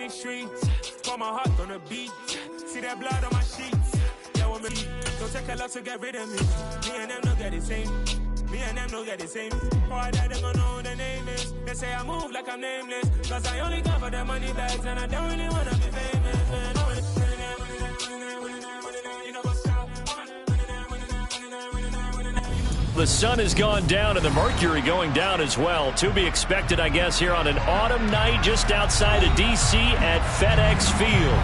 in the streets. Got my heart on the beat. See that blood on my sheets. Yeah, want me. Don't take a lot to get rid of me. Me and them don't get the same. Me and them don't get the same. Boy, that they gonna know who the name is. They say I move like I'm nameless. Cause I only come for the money bags. And I don't really wanna be famous, man. The sun has gone down and the mercury going down as well. To be expected, I guess, here on an autumn night just outside of D.C. at FedEx Field.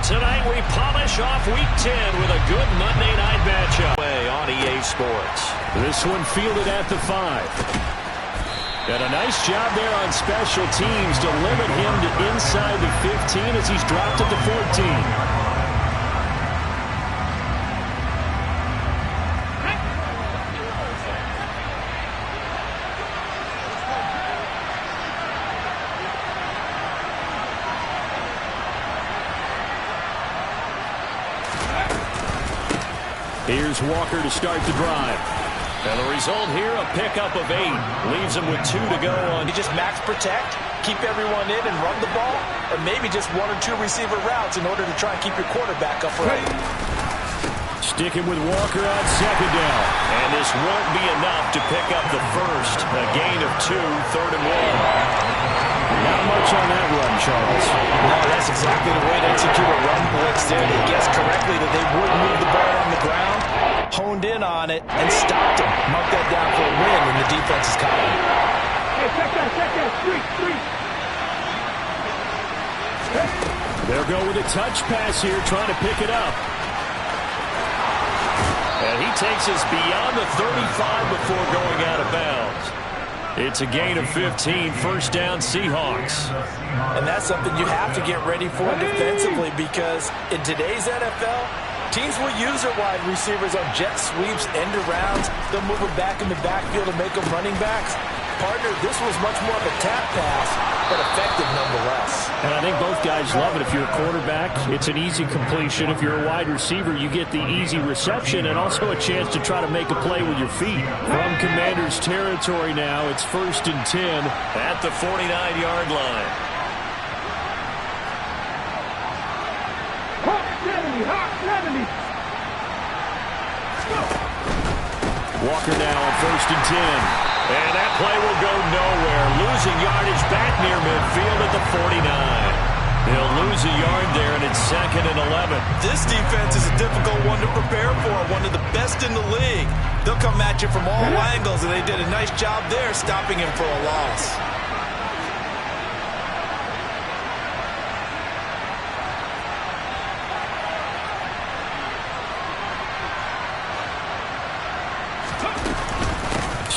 Tonight we polish off Week 10 with a good Monday night matchup on EA Sports. This one fielded at the 5. And a nice job there on special teams to limit him to inside the 15 as he's dropped at the 14. Here's Walker to start the drive. And the result here, a pickup of 8. Leaves him with 2 to go on. You just max protect, keep everyone in and run the ball, or maybe just 1 or 2 receiver routes in order to try and keep your quarterback upright. Sticking with Walker on second down. And this won't be enough to pick up the first. A gain of 2, 3rd and 1. Not much on that run, Charles. No, that's exactly the way to execute a run blitz there. They guessed correctly that they would move the ball on the ground, honed in on it, and stopped him. Mark that down for a win in the defense's column. Hey, check that, street. They'll go with a touch pass here, trying to pick it up. And he takes us beyond the 35 before going out of bounds. It's a gain of 15, first down Seahawks. And that's something you have to get ready for defensively because in today's NFL, teams will use their wide receivers on jet sweeps, end arounds. They'll move them back in the backfield and make them running backs. Partner, this was much more of a tap pass, but effective nonetheless. And I think both guys love it. If you're a quarterback, it's an easy completion. If you're a wide receiver, you get the easy reception and also a chance to try to make a play with your feet. From Commanders territory now, it's 1st and 10 at the 49-yard line. Walker now on 1st and 10. And that play will go nowhere. Losing yardage back near midfield at the 49. They'll lose a yard there, and it's 2nd and 11. This defense is a difficult one to prepare for, one of the best in the league. They'll come at you from all angles, and they did a nice job there stopping him for a loss.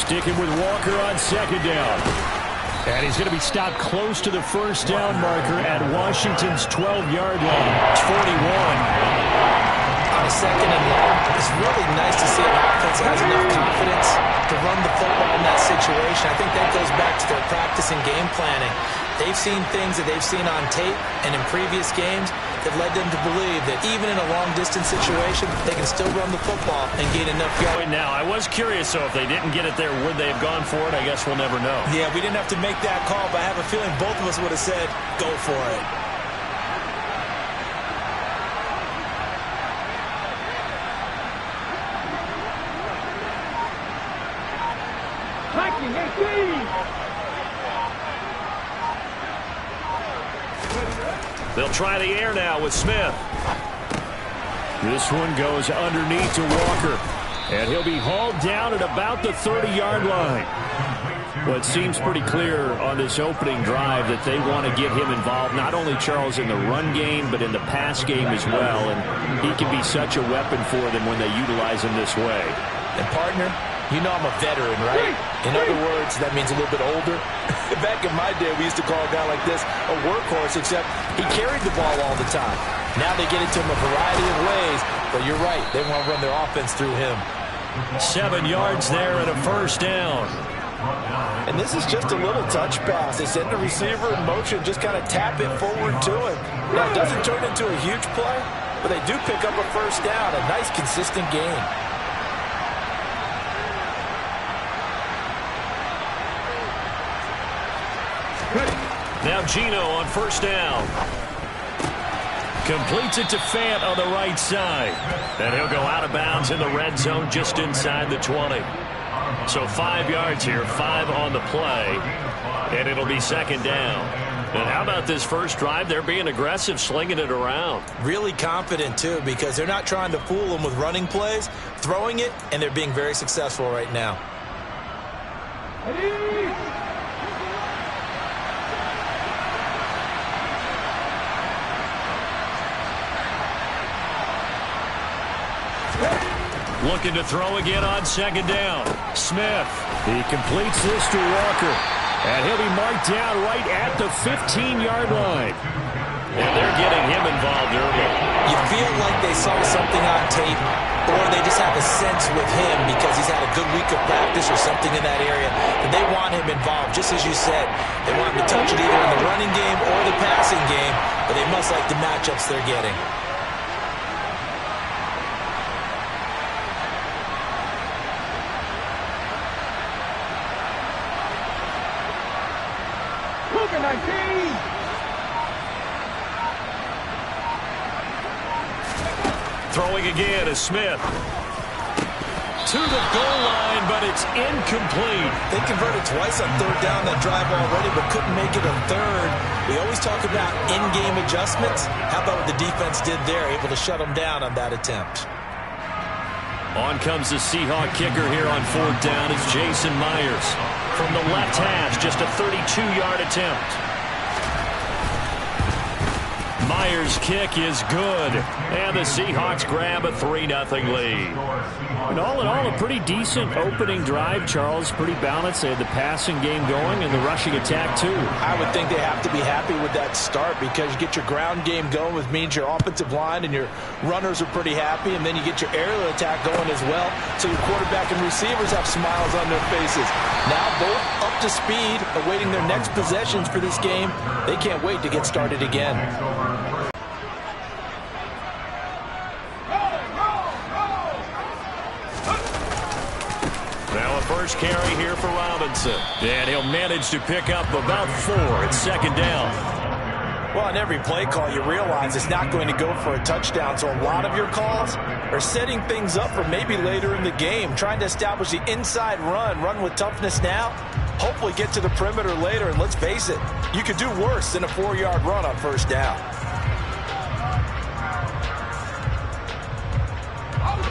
Sticking with Walker on second down. And he's going to be stopped close to the first down marker at Washington's 12-yard line. It's 41. On a 2nd and long, it's really nice to see an offense that has enough confidence to run the football in that situation. I think that goes back to their practice and game planning. They've seen things that they've seen on tape and in previous games that led them to believe that even in a long-distance situation, they can still run the football and gain enough yards. Now, I was curious, so if they didn't get it there, would they have gone for it? I guess we'll never know. Yeah, we didn't have to make that call, but I have a feeling both of us would have said, go for it. They'll try the air now with Smith. This one goes underneath to Walker. And he'll be hauled down at about the 30-yard line. Well, it seems pretty clear on this opening drive that they want to get him involved, not only, Charles, in the run game, but in the pass game as well. And he can be such a weapon for them when they utilize him this way. And, partner, you know I'm a veteran, right? In other words, that means a little bit older. Back in my day, we used to call a guy like this a workhorse, except he carried the ball all the time. Now they get it to him a variety of ways, but you're right. They want to run their offense through him. 7 yards there and a first down. And this is just a little touch pass. They send the receiver in motion, just kind of tap it forward to him. Now, it doesn't turn into a huge play, but they do pick up a first down, a nice, consistent gain. Now Gino on first down. Completes it to Fant on the right side. And he'll go out of bounds in the red zone just inside the 20. So 5 yards here, 5 on the play. And it'll be second down. And how about this first drive? They're being aggressive, slinging it around. Really confident, too, because they're not trying to fool them with running plays, throwing it, and they're being very successful right now. Looking to throw again on second down. Smith. He completes this to Walker. And he'll be marked down right at the 15-yard line. And they're getting him involved early. You feel like they saw something on tape, or they just have a sense with him because he's had a good week of practice or something in that area, and they want him involved, just as you said. They want him to touch it either in the running game or the passing game, but they must like the matchups they're getting. Throwing again is Smith. To the goal line, but it's incomplete. They converted twice on third down that drive already, but couldn't make it a third. We always talk about in-game adjustments. How about what the defense did there, able to shut them down on that attempt? On comes the Seahawk kicker here on fourth down. It's Jason Myers. From the left hash, just a 32-yard attempt. Myers' kick is good, and the Seahawks grab a 3-0 lead. And all in all, a pretty decent opening drive, Charles. Pretty balanced. They had the passing game going and the rushing attack, too. I would think they have to be happy with that start because you get your ground game going, which means your offensive line and your runners are pretty happy, and then you get your aerial attack going as well, so your quarterback and receivers have smiles on their faces. Now both up to speed, awaiting their next possessions for this game. They can't wait to get started again. Now a first carry here for Robinson. And he'll manage to pick up about 4. It's second down. Well, on every play call, you realize it's not going to go for a touchdown. So a lot of your calls are setting things up for maybe later in the game, trying to establish the inside run with toughness now, hopefully get to the perimeter later. And let's face it, you could do worse than a 4-yard run on first down.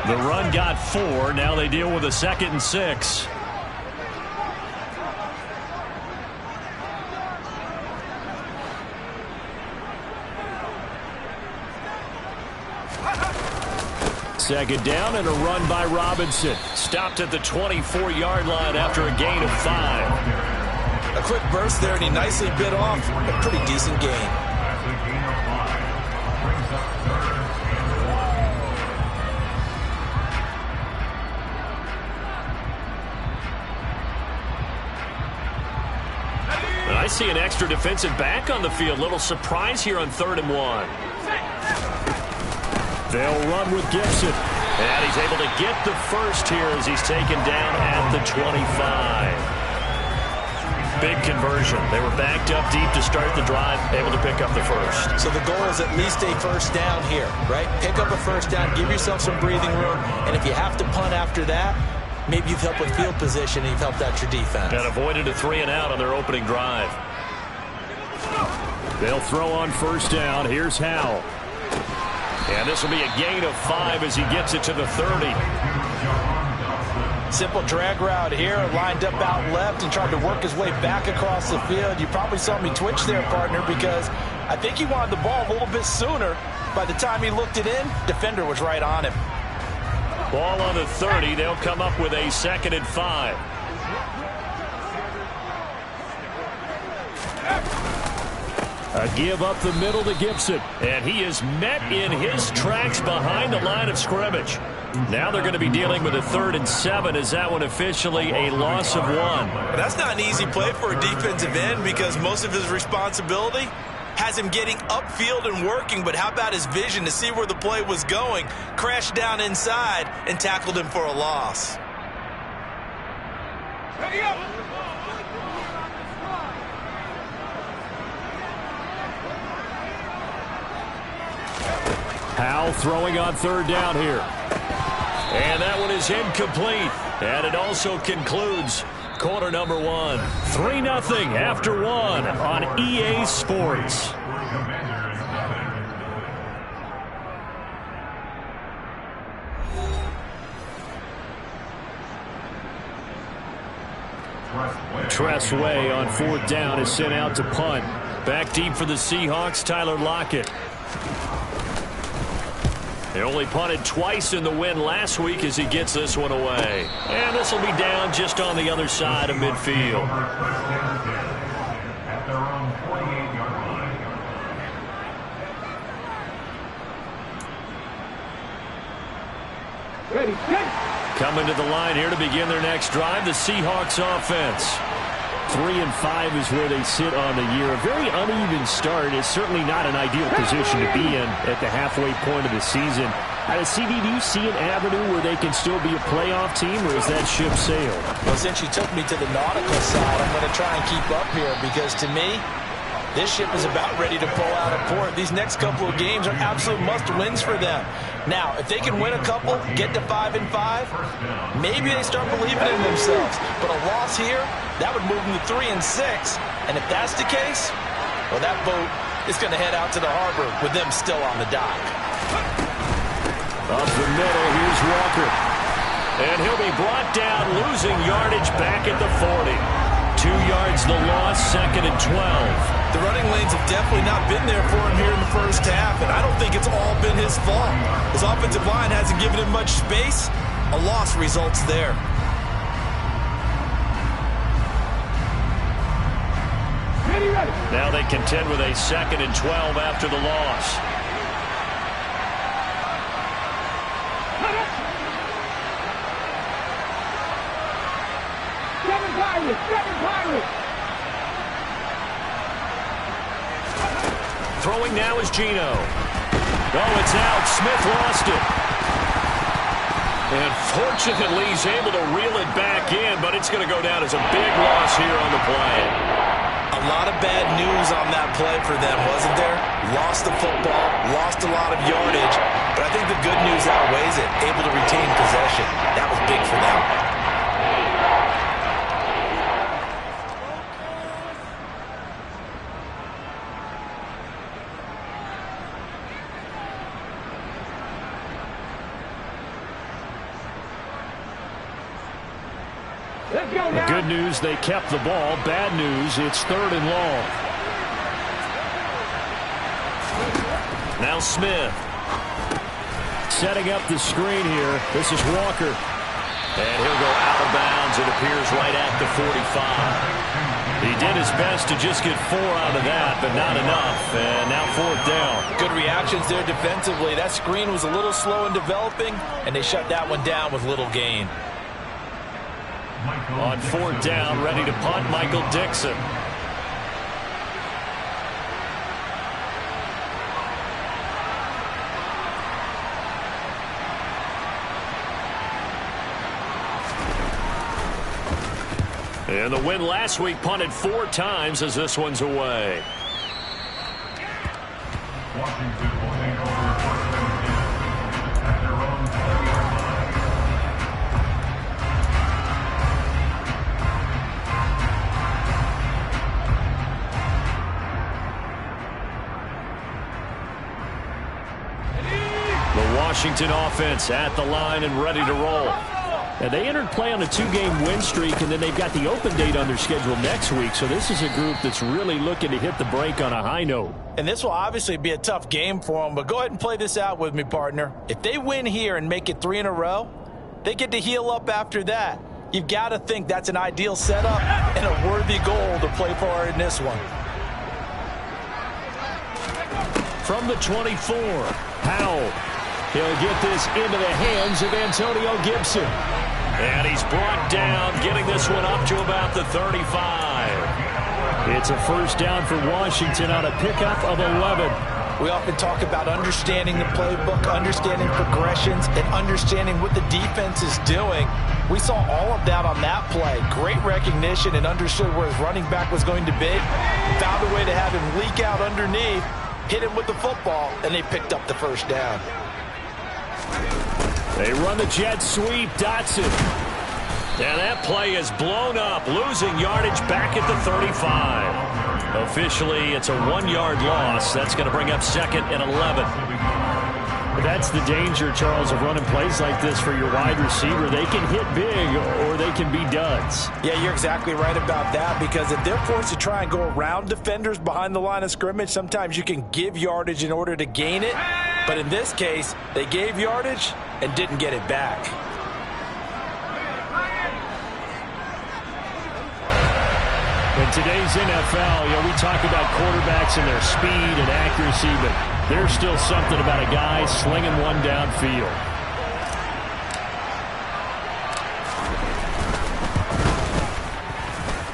The run got 4. Now they deal with a 2nd and 6. Second down and a run by Robinson. Stopped at the 24-yard line after a gain of 5. A quick burst there, and he nicely bit off a pretty decent gain. I see an extra defensive back on the field. Little surprise here on 3rd and 1. They'll run with Gibson. And he's able to get the first here as he's taken down at the 25. Big conversion. They were backed up deep to start the drive, able to pick up the first. So the goal is at least a first down here, right? Pick up a first down, give yourself some breathing room, and if you have to punt after that, maybe you've helped with field position and you've helped out your defense. And avoided a 3-and-out on their opening drive. They'll throw on first down. Here's Howell. And this will be a gain of 5 as he gets it to the 30. Simple drag route here, lined up out left and tried to work his way back across the field. You probably saw me twitch there, partner, because I think he wanted the ball a little bit sooner. By the time he looked it in, defender was right on him. Ball on the 30. They'll come up with a 2nd and 5. A give up the middle to Gibson. And he is met in his tracks behind the line of scrimmage. Now they're going to be dealing with a 3rd and 7. Is that one officially a loss of 1? That's not an easy play for a defensive end because most of his responsibility has him getting upfield and working, but how about his vision to see where the play was going, crashed down inside, and tackled him for a loss. Powell throwing on third down here. And that one is incomplete. And it also concludes quarter number one. 3-0 after one on EA Sports. Tressway on fourth down is sent out to punt. Back deep for the Seahawks, Tyler Lockett. They only punted twice in the win last week as he gets this one away. And this will be down just on the other side of midfield. Coming to the line here to begin their next drive, the Seahawks offense. 3-5 is where they sit on the year. A very uneven start. It's certainly not an ideal position to be in at the halfway point of the season. Out of CD, do you see an avenue where they can still be a playoff team, or is that ship sailed? Well, since you took me to the nautical side, I'm going to try and keep up here because to me, this ship is about ready to pull out of port. These next couple of games are absolute must-wins for them. Now, if they can win a couple, get to 5-5, maybe they start believing in themselves. But a loss here, that would move them to 3-6. And if that's the case, well, that boat is going to head out to the harbor with them still on the dock. Up the middle, here's Walker. And he'll be brought down, losing yardage back at the 40. 2 yards the loss, 2nd and 12. The running lanes have definitely not been there for him here in the first half, and I don't think it's all been his fault. His offensive line hasn't given him much space. A loss results there. Now they contend with a 2nd and 12 after the loss. Throwing now is Geno. Oh, it's out. Smith lost it. And fortunately, he's able to reel it back in, but it's going to go down as a big loss here on the play. A lot of bad news on that play for them, wasn't there? Lost the football, lost a lot of yardage, but I think the good news outweighs it. Able to retain possession. That was big for them. The good news, they kept the ball. Bad news, it's 3rd and long. Now Smith. Setting up the screen here. This is Walker. And he'll go out of bounds, it appears, right at the 45. He did his best to just get 4 out of that, but not enough. And now 4th down. Good reactions there defensively. That screen was a little slow in developing, and they shut that one down with little gain. On 4th down, ready to punt, Michael Dixon. And the win last week punted 4 times as this one's away. Washington will take over first and 10 at their own 30-yard line. The Washington offense at the line and ready to roll. Now, they entered play on a 2-game win streak, and then they've got the open date on their schedule next week. So this is a group that's really looking to hit the break on a high note. And this will obviously be a tough game for them, but go ahead and play this out with me, partner. If they win here and make it 3 in a row, they get to heal up after that. You've got to think that's an ideal setup and a worthy goal to play for in this one. From the 24, Powell. He'll get this into the hands of Antonio Gibson. And he's brought down, getting this one up to about the 35. It's a first down for Washington on a pickup of 11. We often talk about understanding the playbook, understanding progressions, and understanding what the defense is doing. We saw all of that on that play. Great recognition and understood where his running back was going to be. Found a way to have him leak out underneath, hit him with the football, and they picked up the first down. They run the jet sweep. Dotson. And that play is blown up, losing yardage back at the 35. Officially, it's a 1-yard loss. That's going to bring up 2nd and 11. That's the danger, Charles, of running plays like this for your wide receiver. They can hit big or they can be duds. Yeah, you're exactly right about that, because if they're forced to try and go around defenders behind the line of scrimmage, sometimes you can give yardage in order to gain it. But in this case, they gave yardage and didn't get it back. In today's NFL, we talk about quarterbacks and their speed and accuracy, but there's still something about a guy slinging one downfield.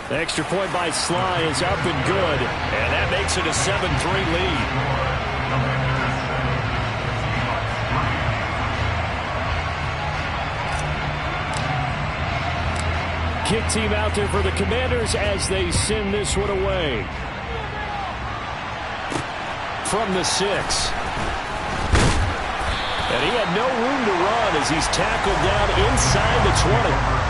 The extra point by Sly is up and good, and that makes it a 7-3 lead. Kick team out there for the Commanders as they send this one away. From the 6. And he had no room to run as he's tackled down inside the 20.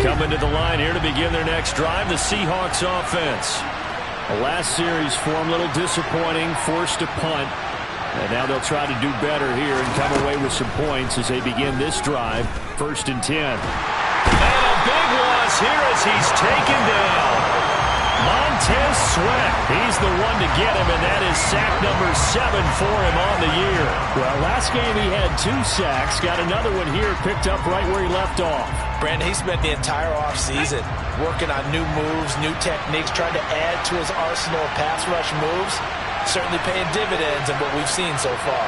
Coming to the line here to begin their next drive, the Seahawks offense. The last series for them, a little disappointing, forced a punt. And now they'll try to do better here and come away with some points as they begin this drive. 1st and 10. And a big loss here as he's taken down. Montez Sweat. He's the one to get him, and that is sack number 7 for him on the year. Well, last game he had 2 sacks. Got another one here, picked up right where he left off. Brandon, he spent the entire offseason working on new moves, new techniques, trying to add to his arsenal of pass rush moves. Certainly paying dividends in what we've seen so far.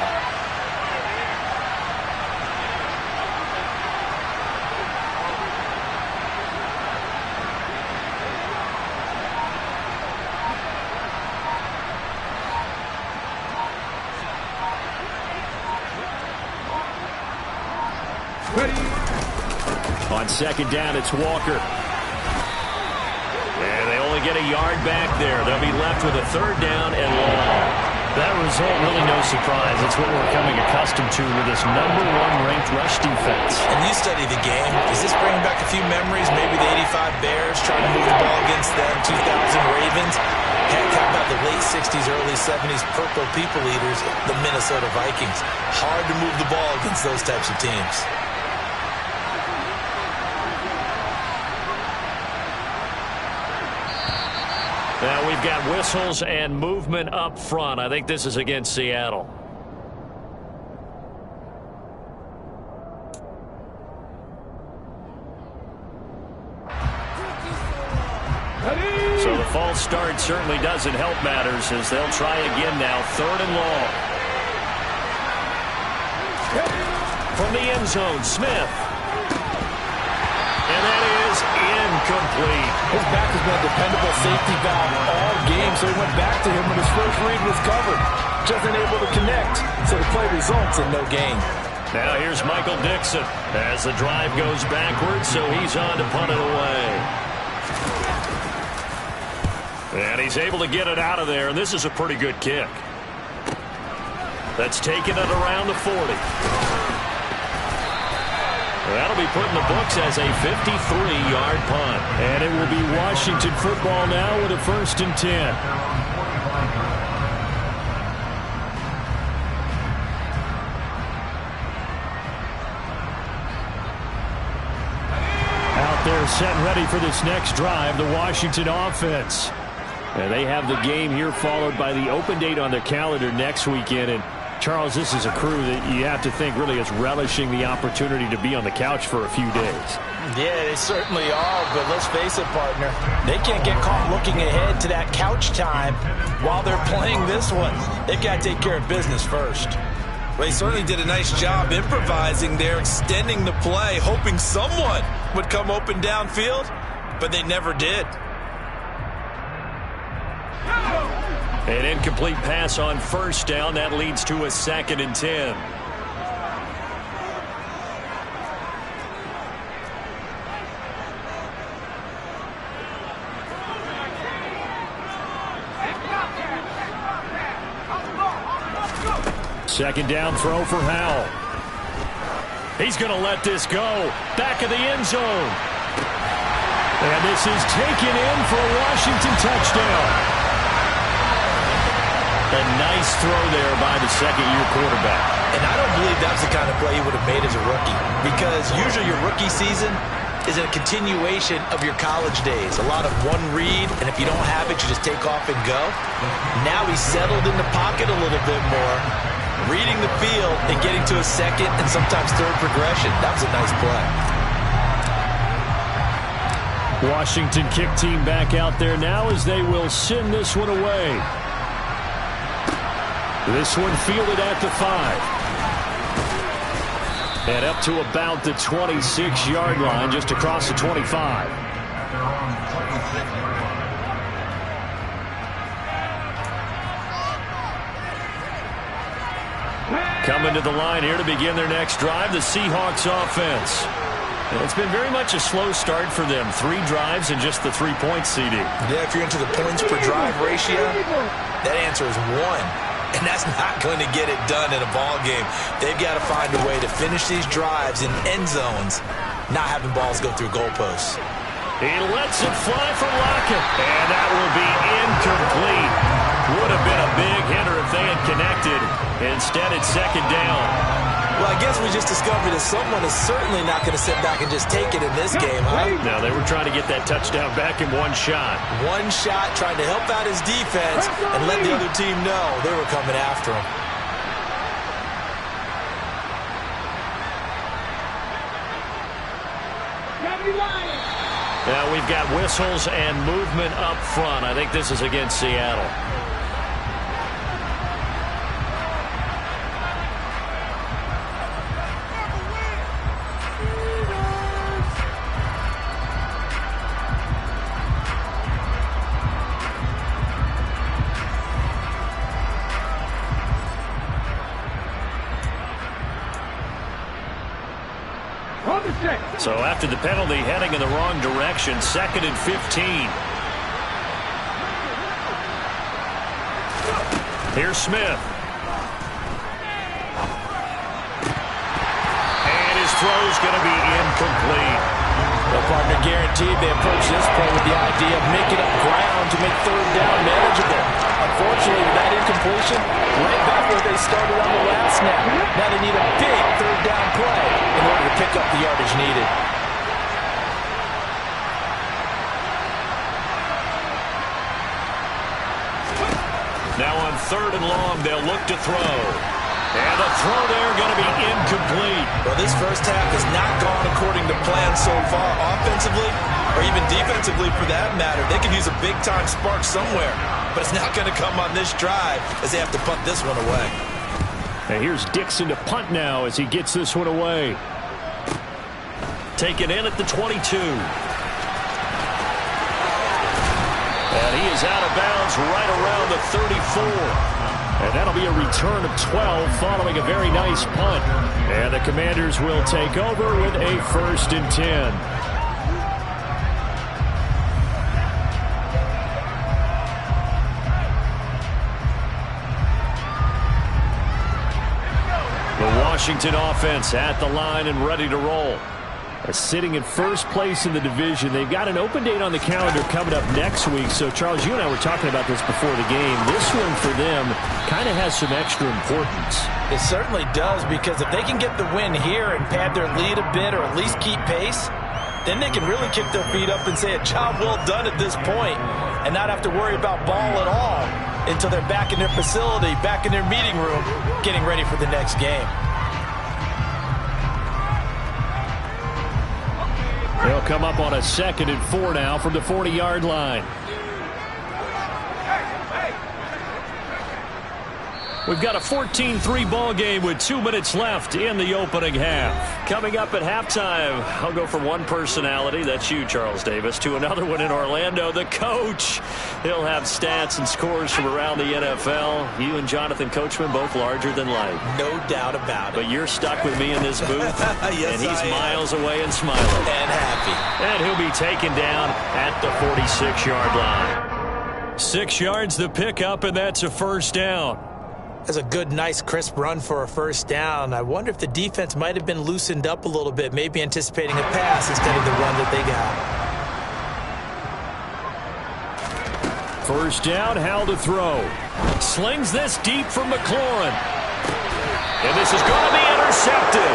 On 2nd down, it's Walker. And they only get a yard back there. They'll be left with a 3rd down and long. That result, really no surprise. It's what we're becoming accustomed to with this #1 ranked rush defense. And you study the game. Does this bring back a few memories? Maybe the 85 Bears trying to move the ball against them, 2000 Ravens. Heck, how about the late 60s, early 70s Purple People Eaters, the Minnesota Vikings? Hard to move the ball against those types of teams. Now we've got whistles and movement up front. I think this is against Seattle. So the false start certainly doesn't help matters as they'll try again now. 3rd and long. From the end zone, Smith. And that is incomplete. His back has been a dependable safety valve all game, so he went back to him when his first read was covered. Just unable to connect, so the play results in no gain. Now here's Michael Dixon as the drive goes backwards, so he's on to punt it away. And he's able to get it out of there, and this is a pretty good kick. That's taking it around the 40. That'll be put in the books as a 53-yard punt. And it will be Washington football now with a 1st and 10. Out there set and ready for this next drive, the Washington offense. And they have the game here followed by the open date on their calendar next weekend. And Charles, this is a crew that you have to think really is relishing the opportunity to be on the couch for a few days. Yeah, they certainly are, but let's face it, partner. They can't get caught looking ahead to that couch time while they're playing this one. They've got to take care of business first. Well, he certainly did a nice job improvising there, extending the play, hoping someone would come open downfield, but they never did. An incomplete pass on 1st down. That leads to a 2nd and 10. Second down throw for Howell. He's going to let this go. Back of the end zone. And this is taken in for a Washington touchdown. A nice throw there by the second-year quarterback. And I don't believe that's the kind of play he would have made as a rookie, because usually your rookie season is a continuation of your college days. A lot of one read, and if you don't have it, you just take off and go. Now he's settled in the pocket a little bit more, reading the field and getting to a second and sometimes third progression. That was a nice play. Washington kick team back out there now as they will send this one away. This one fielded at the 5. And up to about the 26-yard line, just across the 25. Coming to the line here to begin their next drive, the Seahawks offense. It's been very much a slow start for them. 3 drives and just the 3 points, CD. Yeah, if you're into the points per drive ratio, that answer is 1. And that's not going to get it done in a ball game. They've got to find a way to finish these drives in end zones, not having balls go through goalposts. He lets it fly for Lockett, and that will be incomplete. Would have been a big hitter if they had connected. Instead, it's second down. Well, I guess we just discovered that someone is certainly not going to sit back and just take it in this game, huh? No, they were trying to get that touchdown back in one shot. One shot, trying to help out his defense and let the other team know they were coming after him. Now we've got whistles and movement up front. I think this is against Seattle. So after the penalty, heading in the wrong direction, 2nd and 15. Here's Smith. And his throw's going to be incomplete. Well, partner, guaranteed they approach this play with the idea of making up ground to make 3rd down manageable. Unfortunately, with that incompletion, right back where they started on the last snap. Now they need a big 3rd down play in order to pick up the yardage needed. Now on 3rd and long, they'll look to throw. And the throw there going to be incomplete. Well, this first half has not gone according to plan so far offensively, or even defensively for that matter. They could use a big-time spark somewhere, but it's not going to come on this drive as they have to punt this one away. And here's Dixon to punt now as he gets this one away. Taken in at the 22. And he is out of bounds right around the 34. And that'll be a return of 12 following a very nice punt. And the Commanders will take over with a 1st and 10. The Washington offense at the line and ready to roll. Sitting in first place in the division. They've got an open date on the calendar coming up next week. So, Charles, you and I were talking about this before the game. This one for them kind of has some extra importance. It certainly does, because if they can get the win here and pad their lead a bit or at least keep pace, then they can really kick their feet up and say a job well done at this point and not have to worry about ball at all until they're back in their facility, back in their meeting room, getting ready for the next game. They'll come up on a 2nd and 4 now from the 40-yard line. We've got a 14-3 ball game with 2 minutes left in the opening half. Coming up at halftime, I'll go from one personality, that's you, Charles Davis, to another one in Orlando, the coach. He'll have stats and scores from around the NFL. You and Jonathan Coachman, both larger than life. No doubt about it. But you're stuck with me in this booth, yes, and he's miles away and smiling. And happy. And he'll be taken down at the 46-yard line. 6 yards the pickup, and that's a 1st down. That's a good, nice, crisp run for a first down. I wonder if the defense might have been loosened up a little bit, maybe anticipating a pass instead of the run that they got. First down, Howell to throw. Slings this deep from McLaurin. And this is going to be intercepted.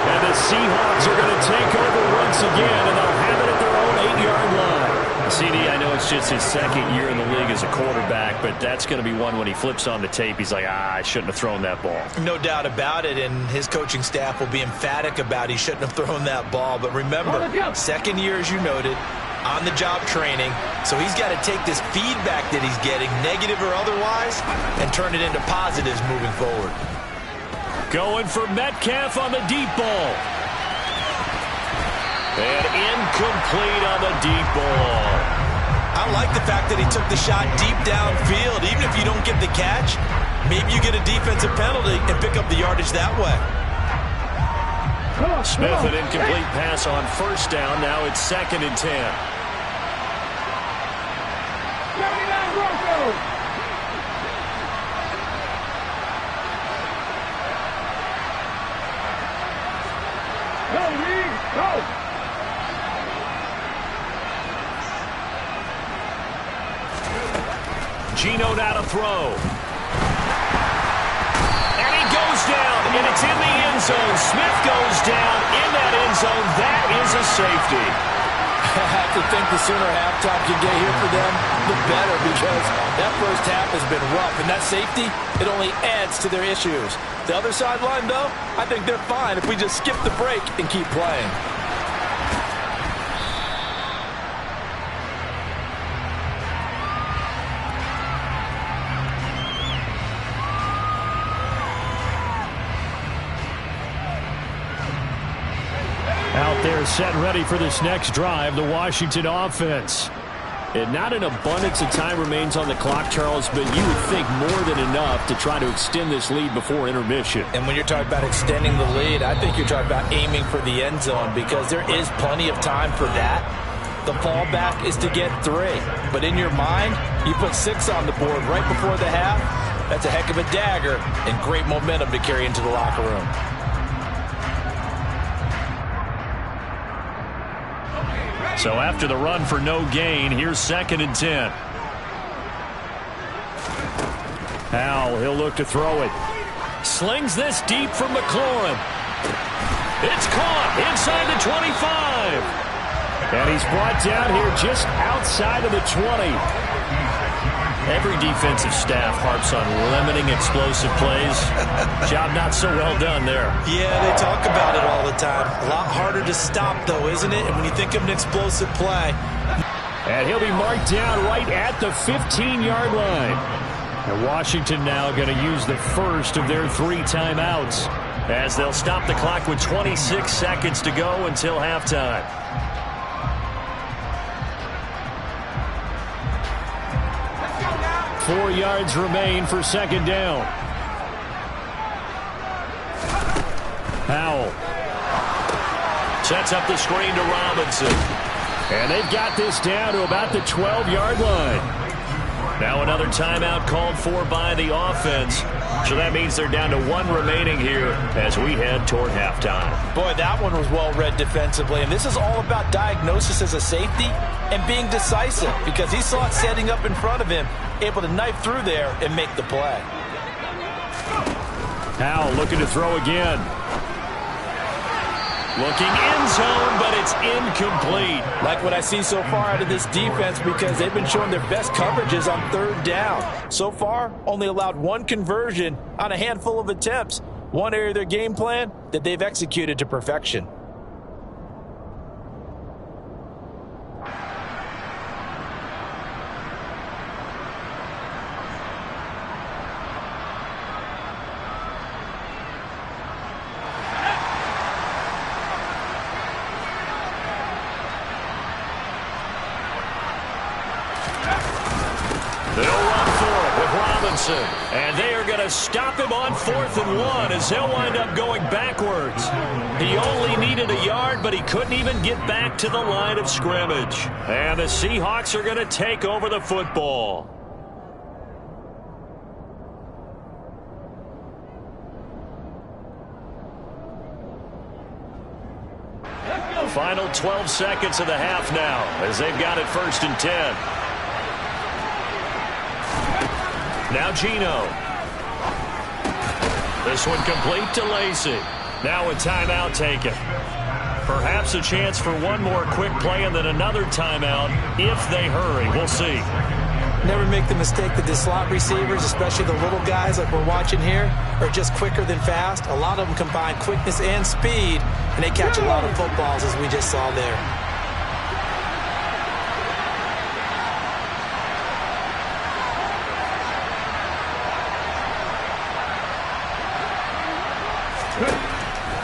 And the Seahawks are going to take over once again, and they'll have it at their own 8-yard line. CD, I know it's just his second year in the league as a quarterback, but that's going to be one when he flips on the tape, he's like, I shouldn't have thrown that ball. No doubt about it, and his coaching staff will be emphatic about he shouldn't have thrown that ball. But remember, second year, as you noted, on-the-job training, so he's got to take this feedback that he's getting, negative or otherwise, and turn it into positives moving forward. Going for Metcalf on the deep ball. And incomplete on the deep ball. I like the fact that he took the shot deep downfield. Even if you don't get the catch, maybe you get a defensive penalty and pick up the yardage that way. Smith, an incomplete pass on first down. Now it's 2nd and 10. Go! Gino now to throw. And he goes down, and it's in the end zone. Smith goes down in that end zone. That is a safety. I have to think the sooner halftime can get here for them, the better, because that first half has been rough. And that safety, it only adds to their issues. The other sideline, though, I think they're fine if we just skip the break and keep playing. Out there set ready for this next drive, the Washington offense. And not an abundance of time remains on the clock, Charles, but you would think more than enough to try to extend this lead before intermission. And when you're talking about extending the lead, I think you're talking about aiming for the end zone, because there is plenty of time for that. The fallback is to get 3. But in your mind, you put 6 on the board right before the half. That's a heck of a dagger and great momentum to carry into the locker room. So after the run for no gain, here's 2nd and 10. Howell, he'll look to throw it. Slings this deep from McLaurin. It's caught inside the 25. And he's brought down here just outside of the 20. Every defensive staff harps on limiting explosive plays. Job not so well done there. Yeah, they talk about it all the time. A lot harder to stop, though, isn't it? And when you think of an explosive play. And he'll be marked down right at the 15-yard line. And Washington now going to use the first of their 3 timeouts, as they'll stop the clock with 26 seconds to go until halftime. Four yards remain for 2nd down. Howell sets up the screen to Robinson. And they've got this down to about the 12-yard line. Now another timeout called for by the offense. So that means they're down to 1 remaining here as we head toward halftime. Boy, that one was well read defensively. And this is all about diagnosis as a safety and being decisive, because he saw it setting up in front of him, able to knife through there and make the play. Howell looking to throw again. Looking end zone, but it's incomplete. Like what I see so far out of this defense, because they've been showing their best coverages on 3rd down. So far, only allowed 1 conversion on a handful of attempts. One area of their game plan that they've executed to perfection. And they are going to stop him on 4th and 1 as they'll wind up going backwards. He only needed a yard, but he couldn't even get back to the line of scrimmage. And the Seahawks are going to take over the football. Final 12 seconds of the half now as they've got it 1st and 10. Now Gino. This one complete to Lacy. Now a timeout taken. Perhaps a chance for one more quick play and then another timeout if they hurry. We'll see. Never make the mistake that the slot receivers, especially the little guys like we're watching here, are just quicker than fast. A lot of them combine quickness and speed, and they catch a lot of footballs, as we just saw there.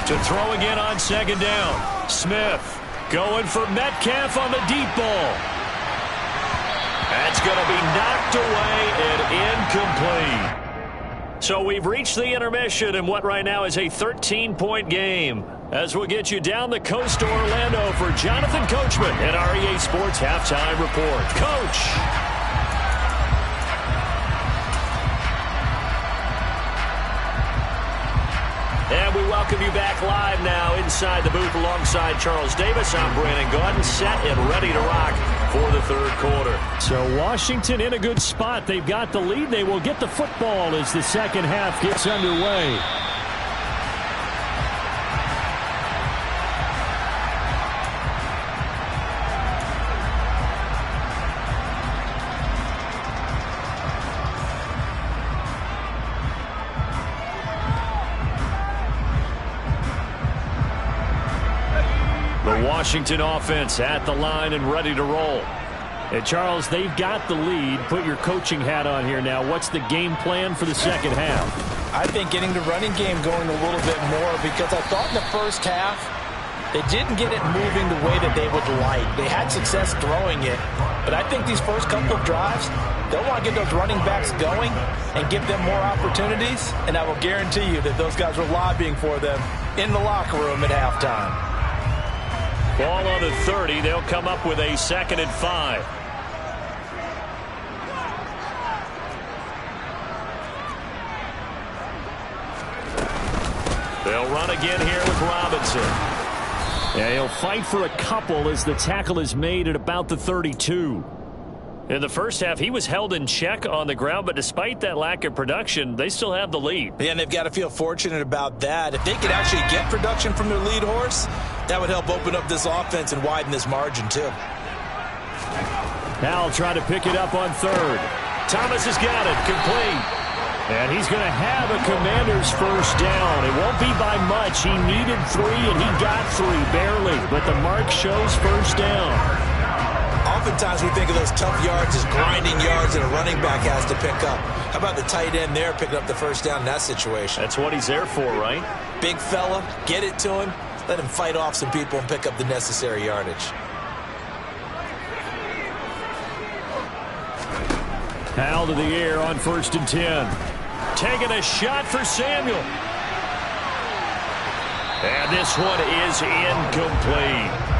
To throw again on 2nd down. Smith going for Metcalf on the deep ball. That's going to be knocked away and incomplete. So we've reached the intermission in what right now is a 13-point game. As we'll get you down the coast to Orlando for Jonathan Coachman and our EA Sports Halftime Report. Coach. And we welcome you back live now inside the booth alongside Charles Davis. I'm Brandon Gaudin, set and ready to rock for the 3rd quarter. So Washington in a good spot. They've got the lead. They will get the football as the 2nd half gets underway. Washington offense at the line and ready to roll. And Charles, they've got the lead. Put your coaching hat on here now. What's the game plan for the 2nd half? I think getting the running game going a little bit more, because I thought in the 1st half they didn't get it moving the way that they would like. They had success throwing it, but I think these first couple of drives, they'll want to get those running backs going and give them more opportunities, and I will guarantee you that those guys were lobbying for them in the locker room at halftime. Ball on the 30. They'll come up with a 2nd and 5. They'll run again here with Robinson. Yeah, he'll fight for a couple as the tackle is made at about the 32. In the 1st half, he was held in check on the ground, but despite that lack of production, they still have the lead. Yeah, and they've got to feel fortunate about that. If they could actually get production from their lead horse, that would help open up this offense and widen this margin, too. Now try to pick it up on 3rd. Thomas has got it, complete. And he's going to have a Commander's 1st down. It won't be by much. He needed 3, and he got 3, barely. But the mark shows 1st down. Oftentimes we think of those tough yards as grinding yards that a running back has to pick up. How about the tight end there picking up the 1st down in that situation? That's what he's there for, right? Big fella, get it to him, let him fight off some people and pick up the necessary yardage. Hal to the air on 1st and 10. Taking a shot for Samuel. And this one is incomplete.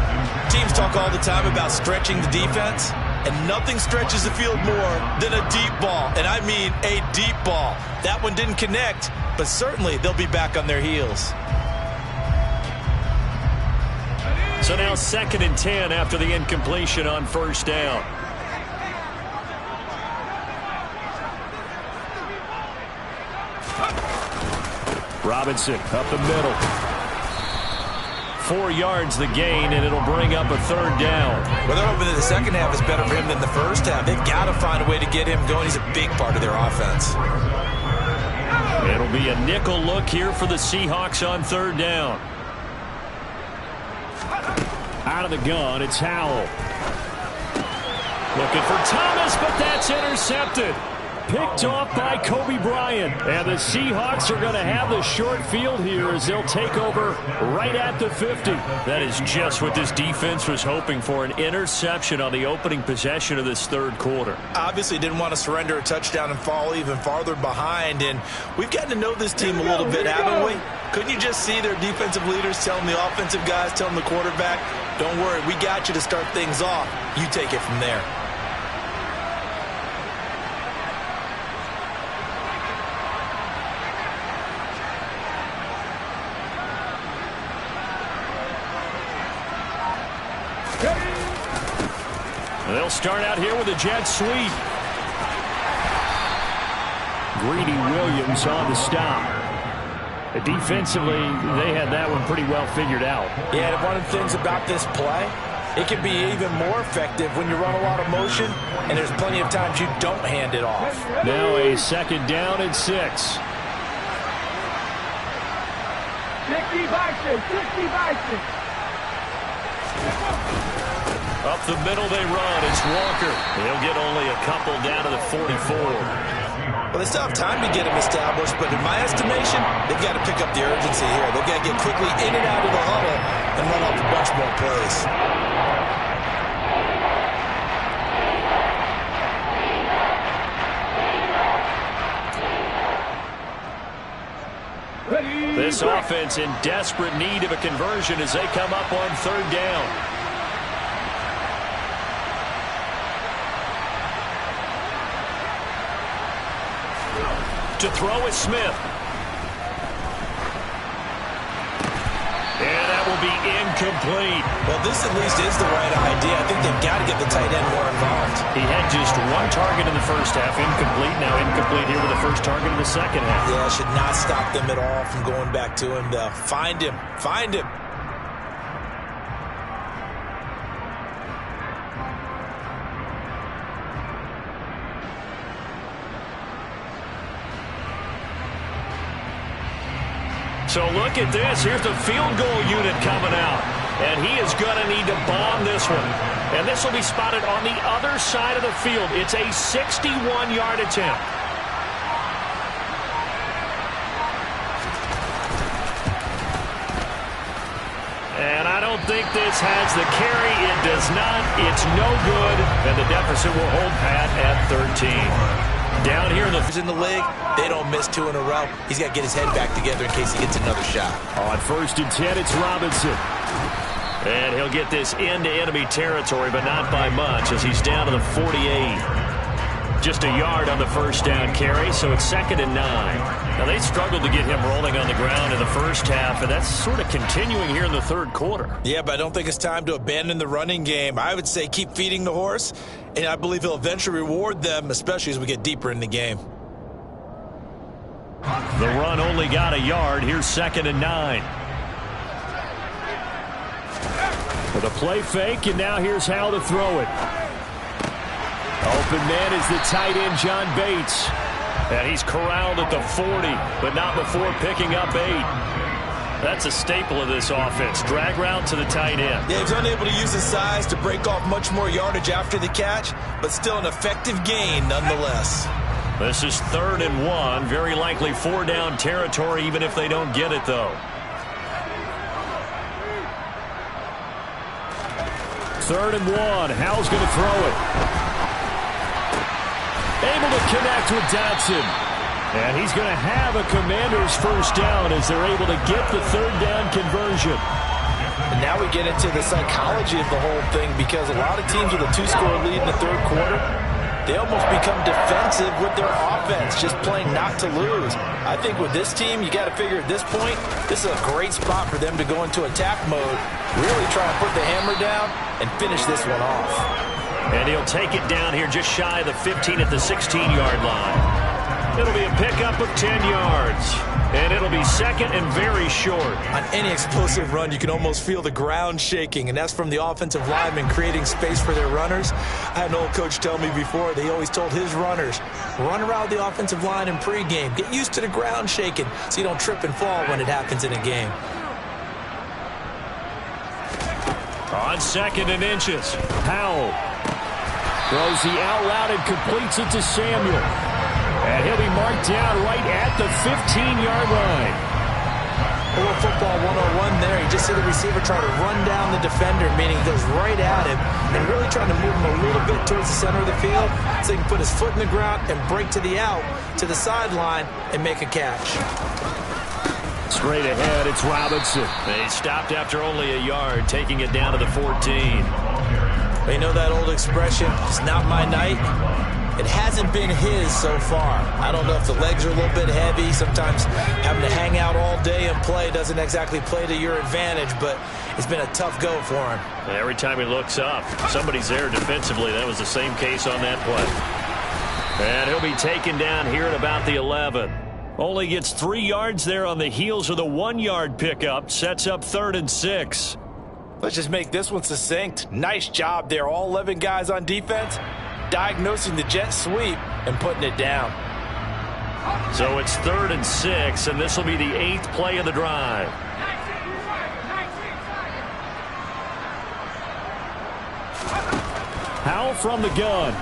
Teams talk all the time about stretching the defense, and nothing stretches the field more than a deep ball, and I mean a deep ball. That one didn't connect, but certainly they'll be back on their heels. So now 2nd and 10 after the incompletion on 1st down. Robinson up the middle. 4 yards the gain, and it'll bring up a 3rd down. Well, they're hoping that the 2nd half is better for him than the 1st half. They've got to find a way to get him going. He's a big part of their offense. It'll be a nickel look here for the Seahawks on 3rd down. Out of the gun, it's Howell. Looking for Thomas, but that's intercepted. Picked off by Kobe Bryant. And the Seahawks are going to have the short field here as they'll take over right at the 50. That is just what this defense was hoping for, an interception on the opening possession of this 3rd quarter. Obviously didn't want to surrender a touchdown and fall even farther behind. And we've gotten to know this team a little bit, haven't we? Couldn't you just see their defensive leaders telling the offensive guys, telling the quarterback, don't worry, we got you to start things off. You take it from there. They'll start out here with a jet sweep. Greedy Williams on the stop. Defensively, they had that one pretty well figured out. Yeah, and one of the things about this play, it can be even more effective when you run a lot of motion, and there's plenty of times you don't hand it off. Now a 2nd down and 6. 60 by 6. Up the middle they run. It's Walker. He'll get only a couple down to the 44. Well, they still have time to get him established, but in my estimation, they've got to pick up the urgency here. They've got to get quickly in and out of the huddle and run off a bunch more plays. This offense in desperate need of a conversion as they come up on 3rd down. To throw is Smith. And that will be incomplete. Well, this at least is the right idea. I think they've got to get the tight end more involved. He had just 1 target in the first half, incomplete. Now incomplete here with the first target in the second half. Yeah, should not stop them at all from going back to him, though. Find him. Find him. So look at this. Here's the field goal unit coming out. And he is going to need to bomb this one. And this will be spotted on the other side of the field. It's a 61-yard attempt. And I don't think this has the carry. It does not. It's no good. And the deficit will hold pat at 13. Down here in the league, they don't miss 2 in a row. He's got to get his head back together in case he gets another shot. On 1st and 10, it's Robinson. And he'll get this into enemy territory, but not by much as he's down to the 48. Just a yard on the 1st down carry, so it's 2nd and 9. Now, they struggled to get him rolling on the ground in the first half, and that's sort of continuing here in the 3rd quarter. Yeah, but I don't think it's time to abandon the running game. I would say keep feeding the horse, and I believe he'll eventually reward them, especially as we get deeper in the game. The run only got a yard. Here's 2nd and 9. With a play fake, and now here's how to throw it. Open man is the tight end, John Bates. And he's corralled at the 40, but not before picking up 8. That's a staple of this offense. Drag route to the tight end. Yeah, he's unable to use his size to break off much more yardage after the catch, but still an effective gain nonetheless. This is 3rd and 1. Very likely 4 down territory, even if they don't get it, though. 3rd and 1. Howell's going to throw it. Able to connect with Dotson. And he's going to have a Commander's 1st down as they're able to get the 3rd down conversion. And now we get into the psychology of the whole thing, because a lot of teams with a 2-score lead in the 3rd quarter, they almost become defensive with their offense, just playing not to lose. I think with this team, you got to figure at this point, this is a great spot for them to go into attack mode, really try and put the hammer down and finish this one off. And he'll take it down here just shy of the 15 at the 16-yard line. It'll be a pickup of 10 yards. And it'll be 2nd and very short. On any explosive run, you can almost feel the ground shaking, and that's from the offensive linemen creating space for their runners. I had an old coach tell me before, they always told his runners, run around the offensive line in pregame. Get used to the ground shaking so you don't trip and fall when it happens in a game. On 2nd and inches, Powell throws the out route and completes it to Samuel. And he'll be marked down right at the 15-yard line. A little football 101 there. You just see the receiver try to run down the defender, meaning he goes right at him and really trying to move him a little bit towards the center of the field so he can put his foot in the ground and break to the out, to the sideline, and make a catch. Straight ahead, it's Robinson. They stopped after only a yard, taking it down to the 14. You know that old expression, it's not my night? It has hasn't been his so far. I don't know if the legs are a little bit heavy. Sometimes having to hang out all day and play doesn't exactly play to your advantage, but it's been a tough go for him. Every time he looks up, somebody's there defensively. That was the same case on that play. And he'll be taken down here at about the 11. Only gets 3 yards there on the heels of the 1-yard pickup. Sets up 3rd and 6. Let's just make this one succinct. Nice job there. All 11 guys on defense, diagnosing the jet sweep and putting it down. So it's 3rd and 6, and this will be the 8th play of the drive. Howell from the gun.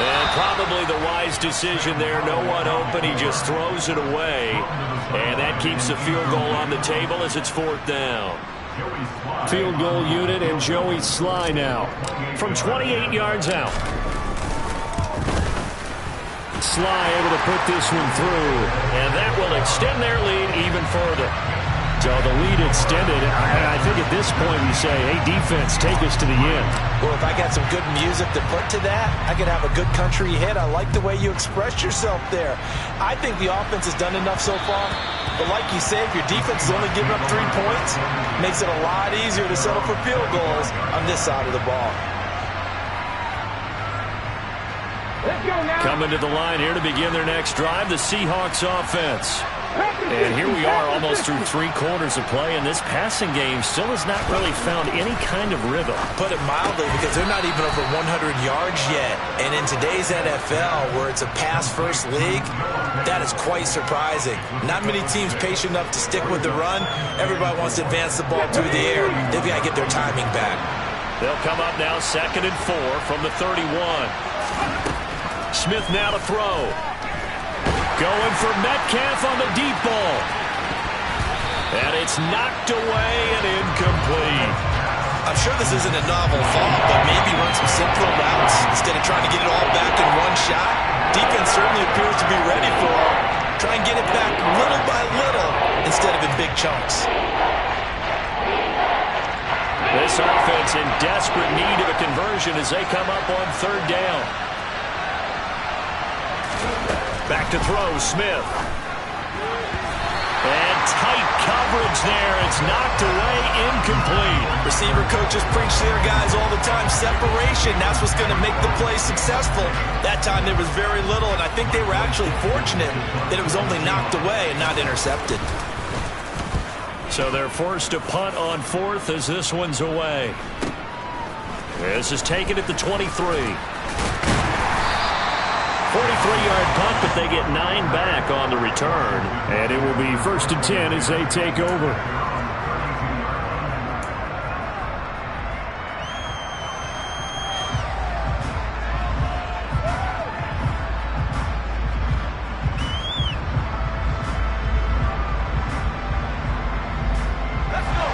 And probably the wise decision there. No one open. He just throws it away. And that keeps the field goal on the table as it's 4th down. Field goal unit and Joey Sly now. From 28 yards out. Sly able to put this one through. And that will extend their lead even further. So the lead extended, and I think at this point you say, hey, defense, take us to the end. Well, if I got some good music to put to that, I could have a good country hit. I like the way you expressed yourself there. I think the offense has done enough so far. But like you say, if your defense is only giving up 3 points, it makes it a lot easier to settle for field goals on this side of the ball. Coming to the line here to begin their next drive, the Seahawks offense. And here we are almost through 3 quarters of play, and this passing game still has not really found any kind of rhythm. Put it mildly, because they're not even over 100 yards yet. And in today's NFL, where it's a pass-first league, that is quite surprising. Not many teams patient enough to stick with the run. Everybody wants to advance the ball through the air. They've got to get their timing back. They'll come up now 2nd and 4 from the 31. Smith now to throw. Going for Metcalf on the deep ball. And it's knocked away and incomplete. I'm sure this isn't a novel thought, but maybe run some simpler routes instead of trying to get it all back in one shot. Defense certainly appears to be ready for it. Try and get it back little by little instead of in big chunks. This offense in desperate need of a conversion as they come up on 3rd down. Back to throw, Smith. And tight coverage there. It's knocked away, incomplete. Receiver coaches preach to their guys all the time. Separation, that's what's going to make the play successful. That time there was very little, and I think they were actually fortunate that it was only knocked away and not intercepted. So they're forced to punt on 4th as this one's away. This is taken at the 23. 43-yard punt, but they get 9 back on the return. And it will be 1st and 10 as they take over.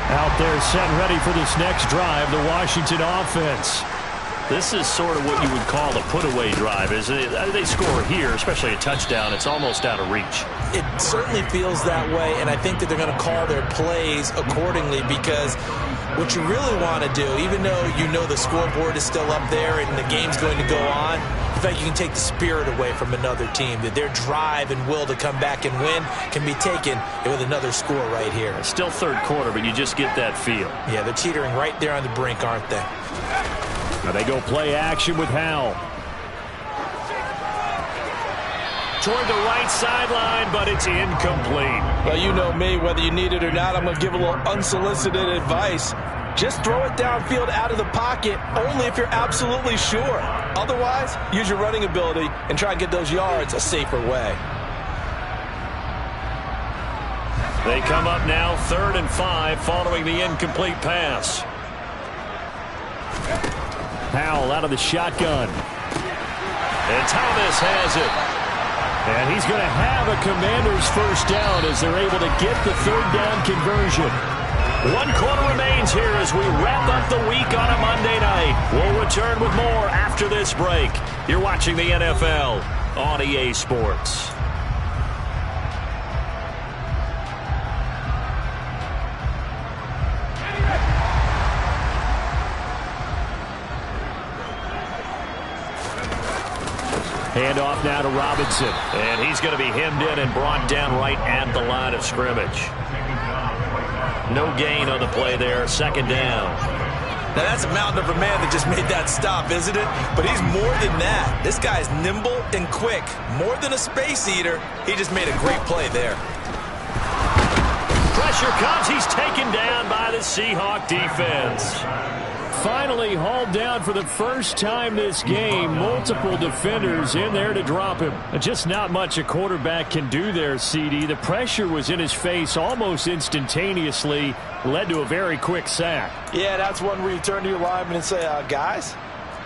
Out there set and ready for this next drive, the Washington offense. This is sort of what you would call a put-away drive, isn't it? They score here, especially a touchdown. It's almost out of reach. It certainly feels that way, and I think that they're going to call their plays accordingly, because what you really want to do, even though you know the scoreboard is still up there and the game's going to go on, in fact, you can take the spirit away from another team, that their drive and will to come back and win can be taken with another score right here. It's still 3rd quarter, but you just get that feel. Yeah, they're teetering right there on the brink, aren't they? Now they go play action with Howell. Toward the right sideline, but it's incomplete. Well, you know me, whether you need it or not, I'm going to give a little unsolicited advice. Just throw it downfield out of the pocket, only if you're absolutely sure. Otherwise, use your running ability and try and get those yards a safer way. They come up now 3rd and 5 following the incomplete pass. Howell out of the shotgun. And Thomas has it. And he's going to have a Commanders 1st down as they're able to get the 3rd down conversion. 1 quarter remains here as we wrap up the week on a Monday night. We'll return with more after this break. You're watching the NFL on EA Sports. Handoff now to Robinson. And he's going to be hemmed in and brought down right at the line of scrimmage. No gain on the play there. Second down. Now, that's a mountain of a man that just made that stop, isn't it? But he's more than that. This guy's nimble and quick. More than a space eater. He just made a great play there. Pressure comes. He's taken down by the Seahawk defense. Finally hauled down for the first time this game. Multiple defenders in there to drop him. Just not much a quarterback can do there, CD. The pressure was in his face almost instantaneously. Led to a very quick sack. Yeah, that's one where you turn to your lineman and say, guys,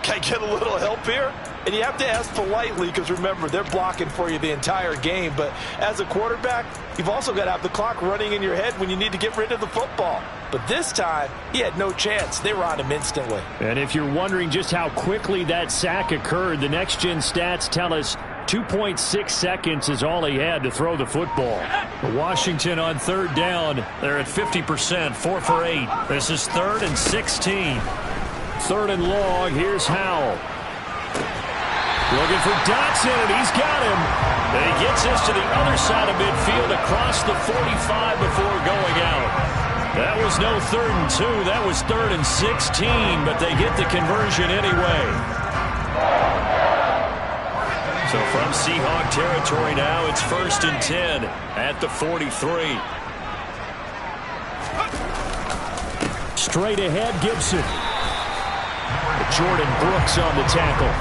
can I get a little help here? And you have to ask politely because, remember, they're blocking for you the entire game. But as a quarterback, you've also got to have the clock running in your head when you need to get rid of the football. But this time, he had no chance. They were on him instantly. And if you're wondering just how quickly that sack occurred, the next-gen stats tell us 2.6 seconds is all he had to throw the football. Washington on third down. They're at 50%, 4 for 8. This is 3rd and 16. Third and long. Here's Howell. Looking for Dotson, and he's got him. And he gets this to the other side of midfield across the 45 before going out. That was no 3rd and 2. That was 3rd and 16, but they get the conversion anyway. So from Seahawk territory now, it's 1st and 10 at the 43. Straight ahead, Gibson. Jordan Brooks on the tackle.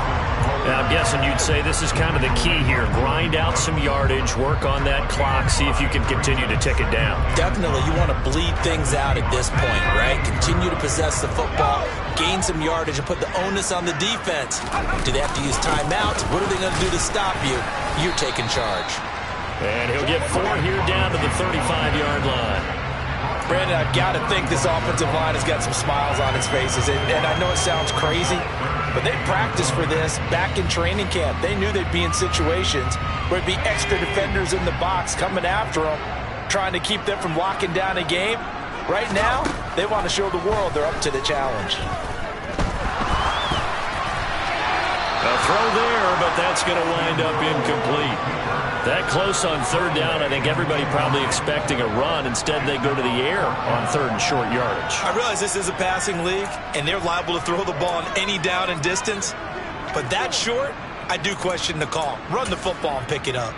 Now, I'm guessing you'd say this is kind of the key here. Grind out some yardage, work on that clock, see if you can continue to tick it down. Definitely, you want to bleed things out at this point, right? Continue to possess the football, gain some yardage, and put the onus on the defense. Do they have to use timeouts? What are they going to do to stop you? You're taking charge. And he'll get 4 here down to the 35-yard line. Brandon, I've got to think this offensive line has got some smiles on its faces. And I know it sounds crazy, but they practiced for this back in training camp. They knew they'd be in situations where there'd be extra defenders in the box coming after them, trying to keep them from locking down a game. Right now, they want to show the world they're up to the challenge. A throw there, but that's going to wind up incomplete. That close on third down, I think everybody probably expecting a run. Instead, they go to the air on 3rd and short yardage. I realize this is a passing league, and they're liable to throw the ball on any down and distance. But that short, I do question the call. Run the football and pick it up.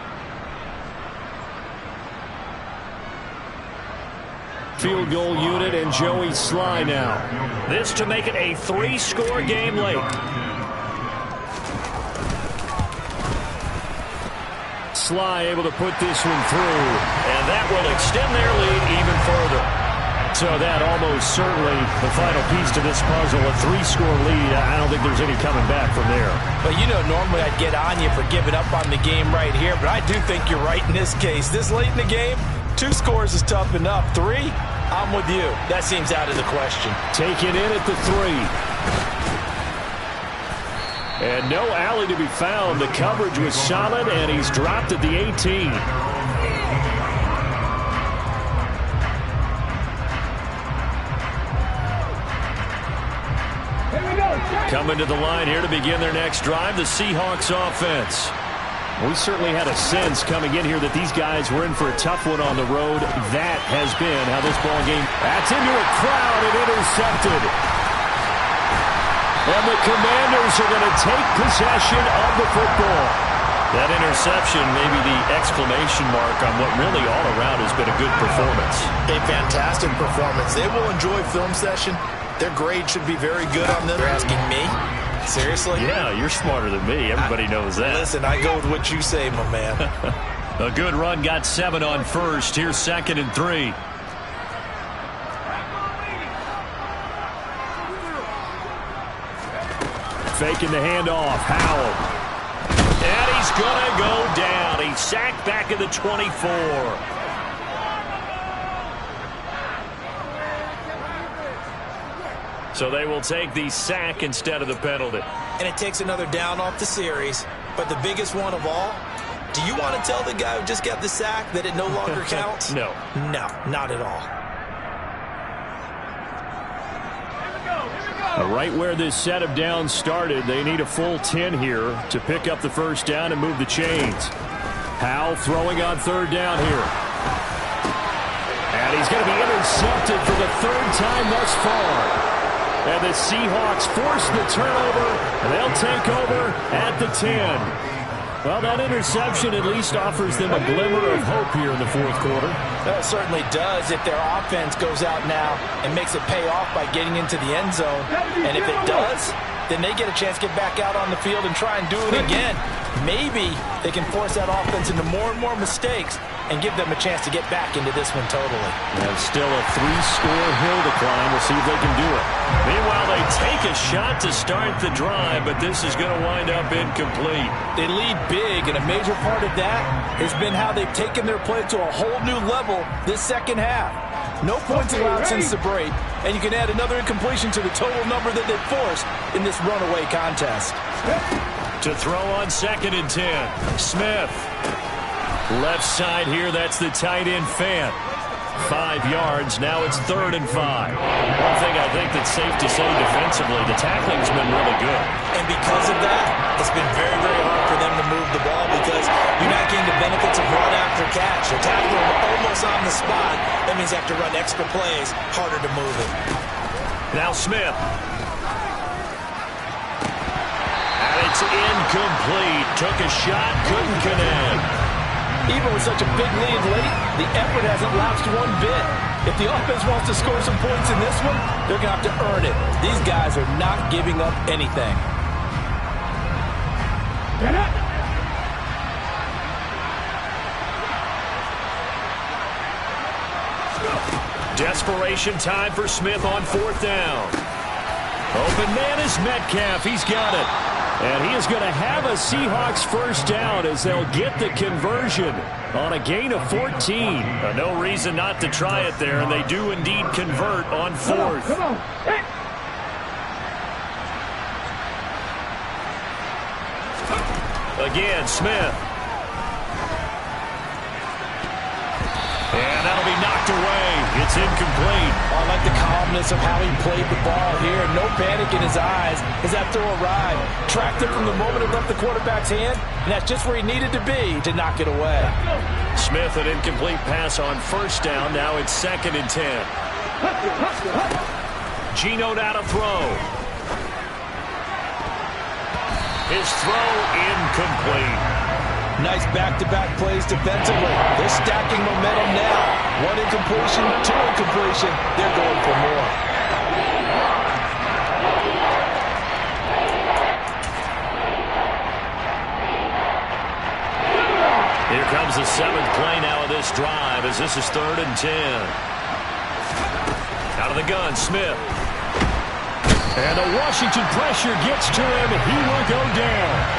Field goal unit and Joey Sly now. This to make it a 3-score game late. Sly able to put this one through. And that will extend their lead even further. So that almost certainly the final piece to this puzzle, a 3-score lead. I don't think there's any coming back from there. But you know, normally I'd get on you for giving up on the game right here, but I do think you're right in this case. This late in the game, 2 scores is tough enough. 3, I'm with you. That seems out of the question. Taken in at the 3. And no alley to be found. The coverage was solid, and he's dropped at the 18. Coming to the line here to begin their next drive, the Seahawks offense. We certainly had a sense coming in here that these guys were in for a tough one on the road. That has been how this ball game. That's into a crowd and intercepted. And the Commanders are going to take possession of the football. That interception may be the exclamation mark on what really all around has been a good performance. A fantastic performance. They will enjoy film session. Their grade should be very good on them. You're asking me? Seriously? Yeah, you're smarter than me. Everybody knows that. Listen, I go with what you say, my man. A good run got 7 on first. Here's 2nd and 3. Faking the handoff. Howell. And he's going to go down. He's sacked back at the 24. So they will take the sack instead of the penalty. And it takes another down off the series. But the biggest one of all, do you want to tell the guy who just got the sack that it no longer counts? No. No, not at all. Right where this set of downs started, they need a full 10 here to pick up the first down and move the chains. Howell throwing on third down here. And he's going to be intercepted for the third time thus far. And the Seahawks force the turnover, and they'll take over at the 10. Well, that interception at least offers them a glimmer of hope here in the fourth quarter. That certainly does if their offense goes out now and makes it pay off by getting into the end zone. And if it does, then they get a chance to get back out on the field and try and do it again. Maybe they can force that offense into more and more mistakes and give them a chance to get back into this one totally. And still a 3-score hill to climb. We'll see if they can do it. Meanwhile, they take a shot to start the drive, but this is going to wind up incomplete. They lead big, and a major part of that has been how they've taken their play to a whole new level this second half. No points allowed since the break, and you can add another incompletion to the total number that they've forced in this runaway contest. To throw on 2nd and 10, Smith. Left side here, that's the tight end Fant. 5 yards, now it's 3rd and 5. One thing I think that's safe to say defensively, the tackling's been really good. And because of that, it's been very, very hard for them to move the ball because you're not getting the benefits of run after catch. They're tackling them almost on the spot. That means they have to run extra plays, harder to move it. Now Smith. And it's incomplete. Took a shot, couldn't connect. Even with such a big lead late, the effort hasn't lapsed one bit. If the offense wants to score some points in this one, they're going to have to earn it. These guys are not giving up anything. Desperation time for Smith on 4th down. Open man is Metcalf. He's got it. And he is going to have a Seahawks first down as they'll get the conversion on a gain of 14. No reason not to try it there, and they do indeed convert on 4th. Come on. Hey. Again, Smith. And that'll be knocked away. It's incomplete. I like the calmness of how he played the ball here. No panic in his eyes as that throw arrived. Tracked it from the moment it left the quarterback's hand, and that's just where he needed to be to knock it away. Smith, an incomplete pass on 1st down. Now it's 2nd and 10. Geno now to throw. His throw incomplete. Nice back-to-back plays defensively. They're stacking momentum now. 1 incompletion, 2 incompletion. They're going for more. Here comes the 7th play now of this drive as this is 3rd and 10. Out of the gun, Smith. And the Washington pressure gets to him, and he will go down.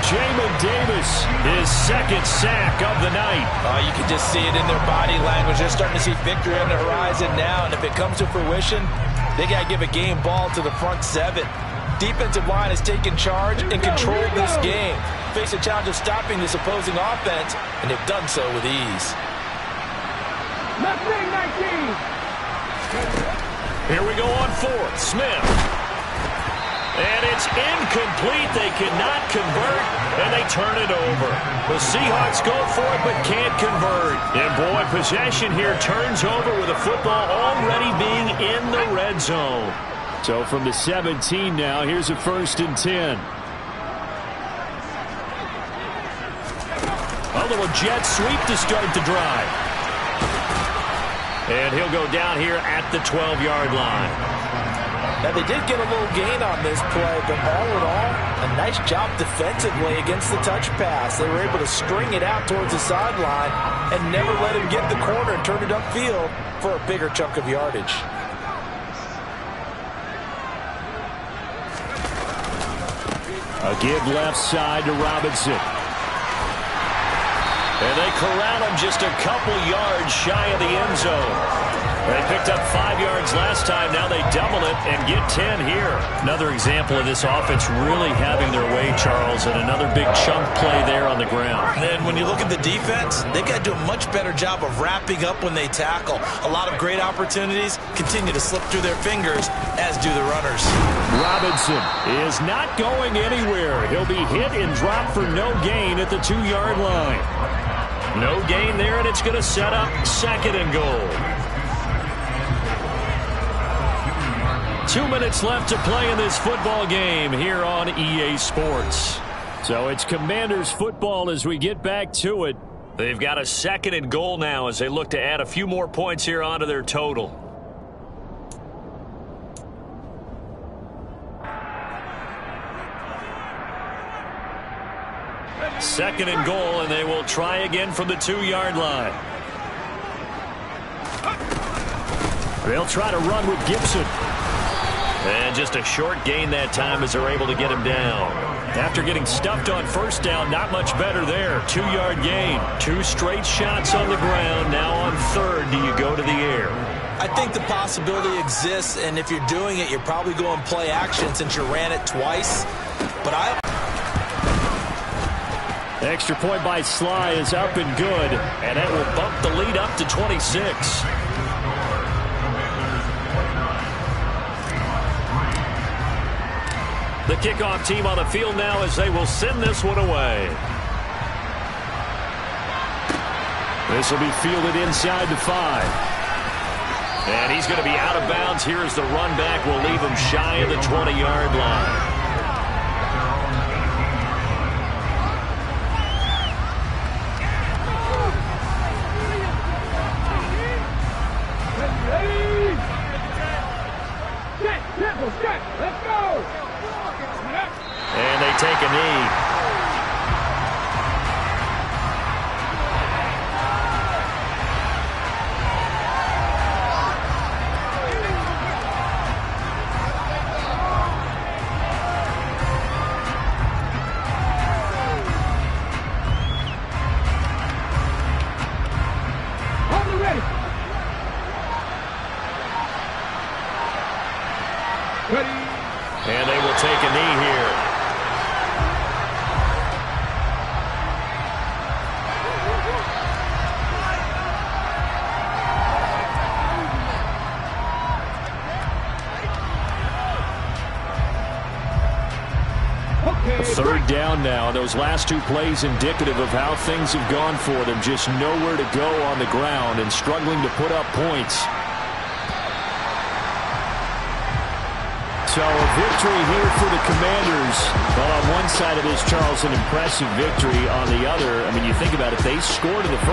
Jamin Davis, his 2nd sack of the night. You can just see it in their body language. They're starting to see victory on the horizon now, and if it comes to fruition, they got to give a game ball to the front 7. Defensive line has taken charge and controlled this game. Face a challenge of stopping this opposing offense, and they've done so with ease. Left wing 19. Here we go on 4th. Smith. And it's incomplete. They cannot convert, and they turn it over. The Seahawks go for it but can't convert. And, boy, possession here turns over with the football already being in the red zone. So from the 17 now, here's a 1st and 10. A little jet sweep to start the drive. And he'll go down here at the 12-yard line. Now, they did get a little gain on this play, but all in all, a nice job defensively against the touch pass. They were able to string it out towards the sideline and never let him get the corner and turn it upfield for a bigger chunk of yardage. A give left side to Robinson. And they corral him just a couple yards shy of the end zone. They picked up 5 yards last time. Now they double it and get 10 here. Another example of this offense really having their way, Charles, and another big chunk play there on the ground. And then when you look at the defense, they've got to do a much better job of wrapping up when they tackle. A lot of great opportunities continue to slip through their fingers, as do the runners. Robinson is not going anywhere. He'll be hit and dropped for no gain at the 2-yard line. No gain there, and it's going to set up 2nd and goal. 2 minutes left to play in this football game here on EA Sports. So it's Commanders football as we get back to it. They've got a 2nd and goal now as they look to add a few more points here onto their total. Second and goal, and they will try again from the 2-yard line. They'll try to run with Gibson. And just a short gain that time as they're able to get him down. After getting stuffed on first down, not much better there. 2-yard gain. 2 straight shots on the ground. Now on 3rd, do you go to the air? I think the possibility exists, and if you're doing it, you're probably going play action since you ran it twice. But Extra point by Sly is up and good, and that will bump the lead up to 26. The kickoff team on the field now as they will send this one away. This will be fielded inside the 5. And he's going to be out of bounds here as the run back will leave him shy of the 20-yard line. Let's go! And they take a knee. And they will take a knee here. Third down now. Those last 2 plays indicative of how things have gone for them. Just nowhere to go on the ground and struggling to put up points. So a victory here for the Commanders. Well, on one side of this, Charles, an impressive victory. On the other, I mean, you think about it, they scored in the first